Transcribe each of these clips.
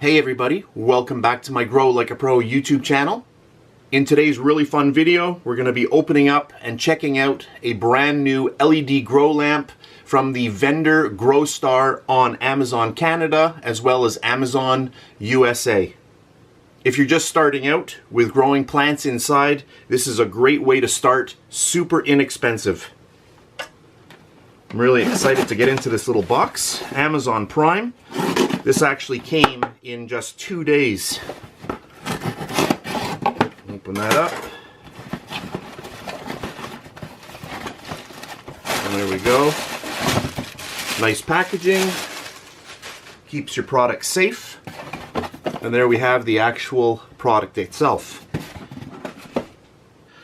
Hey everybody, welcome back to my Grow Like a Pro YouTube channel. In today's really fun video, we're going to be opening up and checking out a brand new LED grow lamp from the vendor Growstar on Amazon Canada as well as Amazon USA. If you're just starting out with growing plants inside, this is a great way to start, super inexpensive. I'm really excited to get into this little box, Amazon Prime. This actually came in just 2 days. Open that up. And there we go. Nice packaging. Keeps your product safe. And there we have the actual product itself.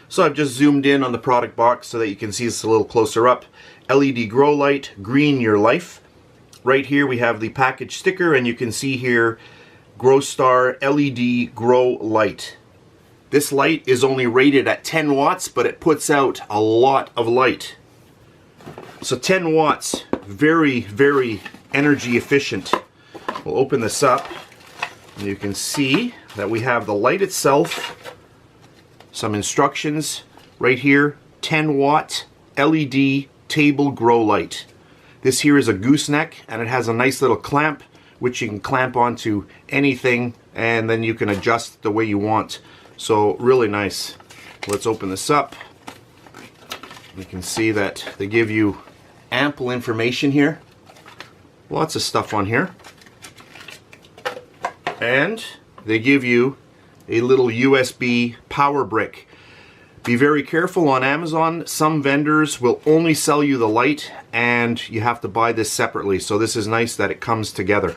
So I've just zoomed in on the product box so that you can see this a little closer up. LED Grow Light, green your life. Right here we have the package sticker, and you can see here Growstar LED Grow Light. This light is only rated at 10 watts, but it puts out a lot of light. So 10 watts, very, very energy efficient. We'll open this up, and you can see that we have the light itself, some instructions right here, 10 watt LED table grow light. This here is a gooseneck, and it has a nice little clamp which you can clamp onto anything, and then you can adjust the way you want. So really nice. Let's open this up. You can see that they give you ample information here. Lots of stuff on here. And they give you a little USB power brick. Be very careful on Amazon. Some vendors will only sell you the light, and you have to buy this separately. So this is nice that it comes together.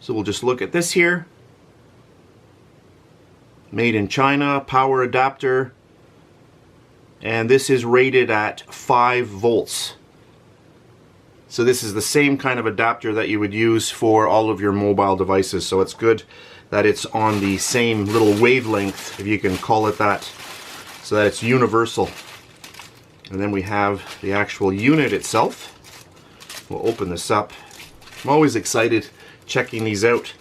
So we'll just look at this here. Made in China, power adapter. And this is rated at 5 volts. So this is the same kind of adapter that you would use for all of your mobile devices. So it's good that it's on the same little wavelength, if you can call it that, so that it's universal. And then we have the actual unit itself. We'll open this up. I'm always excited checking these out.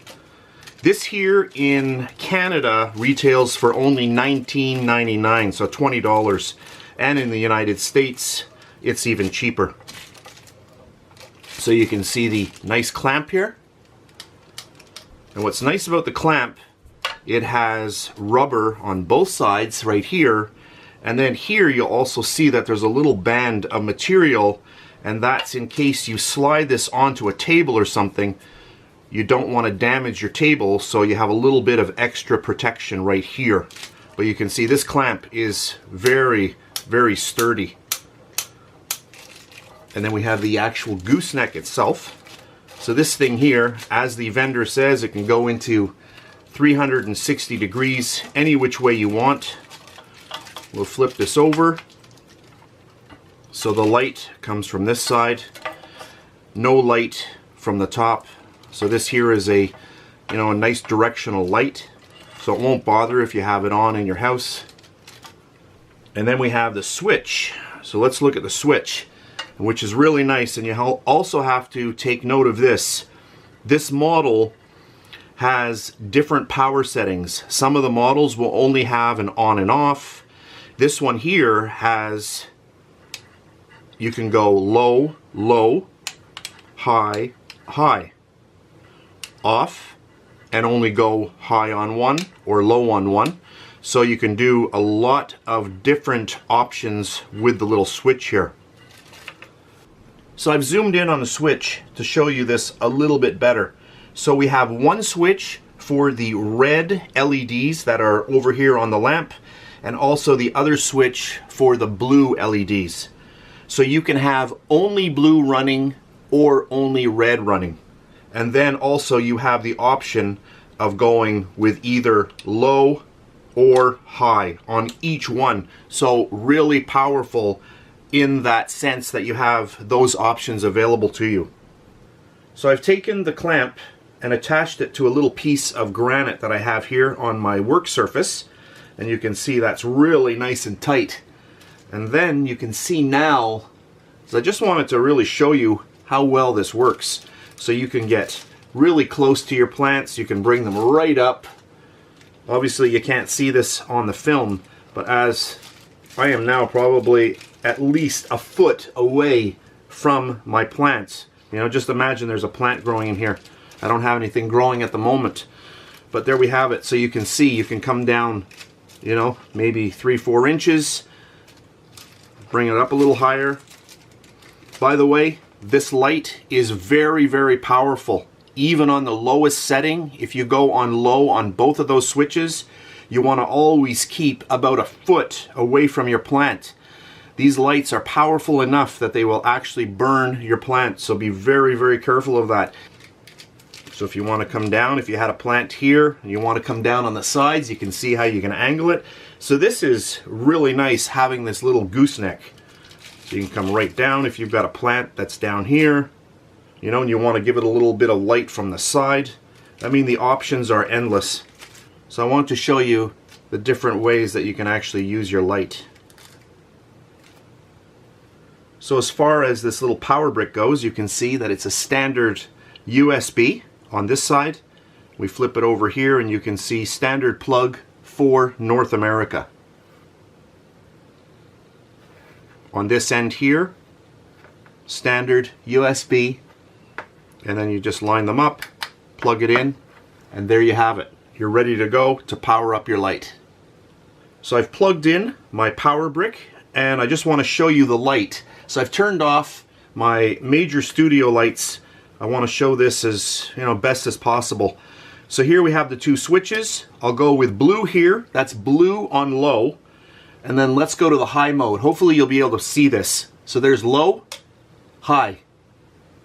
This here in Canada retails for only $19.99, so $20. And in the United States, it's even cheaper. So you can see the nice clamp here. And what's nice about the clamp, it has rubber on both sides right here, and then here you'll also see that there's a little band of material, and that's in case you slide this onto a table or something. You don't want to damage your table, so you have a little bit of extra protection right here. But you can see this clamp is very, very sturdy. And then we have the actual gooseneck itself. So this thing here, as the vendor says, it can go into 360 degrees any which way you want. We'll flip this over. So the light comes from this side. No light from the top. So this here is a nice directional light. So it won't bother if you have it on in your house. And then we have the switch. So let's look at the switch, which is really nice. And you also have to take note of this. This model has different power settings. Some of the models will only have an on and off. This one here has, you can go low, low, high, high, off, and only go high on one or low on one. So you can do a lot of different options with the little switch here. So I've zoomed in on the switch to show you this a little bit better. So we have one switch for the red LEDs that are over here on the lamp, and also the other switch for the blue LEDs. So you can have only blue running or only red running. And then also you have the option of going with either low or high on each one. So really powerful in that sense that you have those options available to you. So I've taken the clamp and attached it to a little piece of granite that I have here on my work surface, and you can see that's really nice and tight. And then you can see now, so I just wanted to really show you how well this works. so you can get really close to your plants. You can bring them right up. Obviously you can't see this on the film, but as I am now probably at least a foot away from my plants. You know, just imagine there's a plant growing in here. I don't have anything growing at the moment, but there we have it. So you can see, you can come down, you know, maybe 3-4 inches, bring it up a little higher. By the way, this light is very, very powerful. Even on the lowest setting, if you go on low on both of those switches, you want to always keep about a foot away from your plant. These lights are powerful enough that they will actually burn your plant, so be very, very careful of that. So if you want to come down, if you had a plant here and you want to come down on the sides, you can see how you can angle it. So this is really nice having this little gooseneck. So you can come right down if you've got a plant that's down here, you know, and you want to give it a little bit of light from the side. I mean, the options are endless. So I want to show you the different ways that you can actually use your light. So as far as this little power brick goes, you can see that it's a standard USB on this side. We flip it over here and you can see standard plug for North America. On this end here, standard USB, and then you just line them up, plug it in, and there you have it. You're ready to go to power up your light. So I've plugged in my power brick and I just want to show you the light. So I've turned off my major studio lights. I want to show this as, you know, best as possible. So here we have the two switches. I'll go with blue here. That's blue on low. And then let's go to the high mode. Hopefully you'll be able to see this. So there's low, high.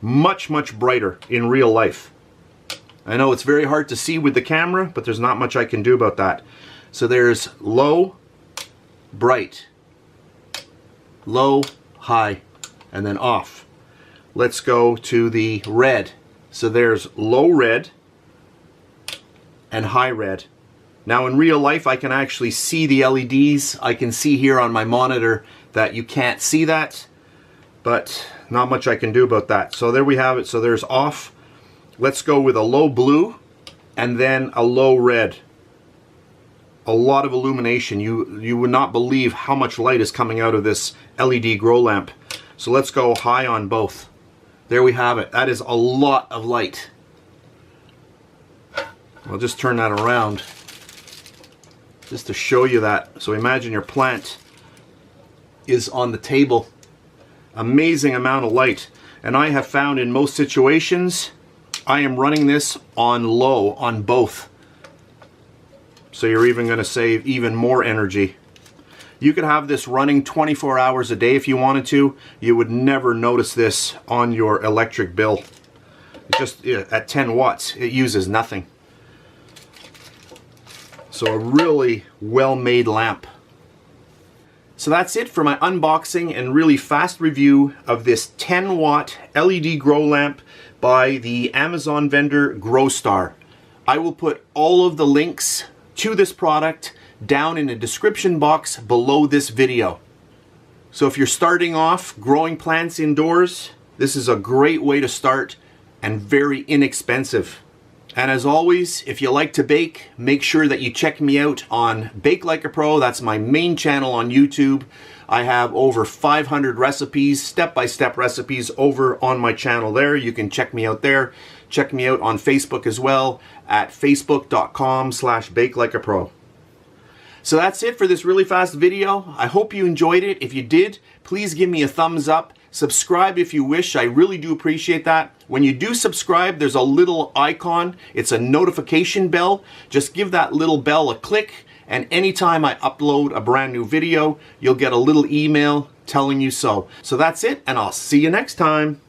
Much, much brighter in real life. I know it's very hard to see with the camera, but there's not much I can do about that. So there's low, bright, low, high, and then off. Let's go to the red. So there's low red and high red. Now in real life I can actually see the LEDs. I can see here on my monitor that you can't see that, but not much I can do about that. So there we have it. So there's off. Let's go with a low blue and then a low red. A lot of illumination. You would not believe how much light is coming out of this LED grow lamp. So let's go high on both. There we have it. That is a lot of light. I'll just turn that around just to show you that. So imagine your plant is on the table. Amazing amount of light. And I have found in most situations I am running this on low on both. So you're even going to save even more energy. You could have this running 24 hours a day if you wanted to. You would never notice this on your electric bill. Just at 10 watts, it uses nothing. So a really well-made lamp. So that's it for my unboxing and really fast review of this 10 watt LED grow lamp by the Amazon vendor Growstar. I will put all of the links to this product down in the description box below this video. So if you're starting off growing plants indoors, this is a great way to start and very inexpensive. And as always, if you like to bake, make sure that you check me out on Bake Like a Pro. That's my main channel on YouTube. I have over 500 recipes, step-by-step recipes over on my channel there. You can check me out there. Check me out on Facebook as well at facebook.com/bakelikeapro. So that's it for this really fast video. I hope you enjoyed it. If you did, please give me a thumbs up. Subscribe if you wish. I really do appreciate that. When you do subscribe, there's a little icon. It's a notification bell. Just give that little bell a click, and anytime I upload a brand new video, you'll get a little email telling you so. So that's it, and I'll see you next time.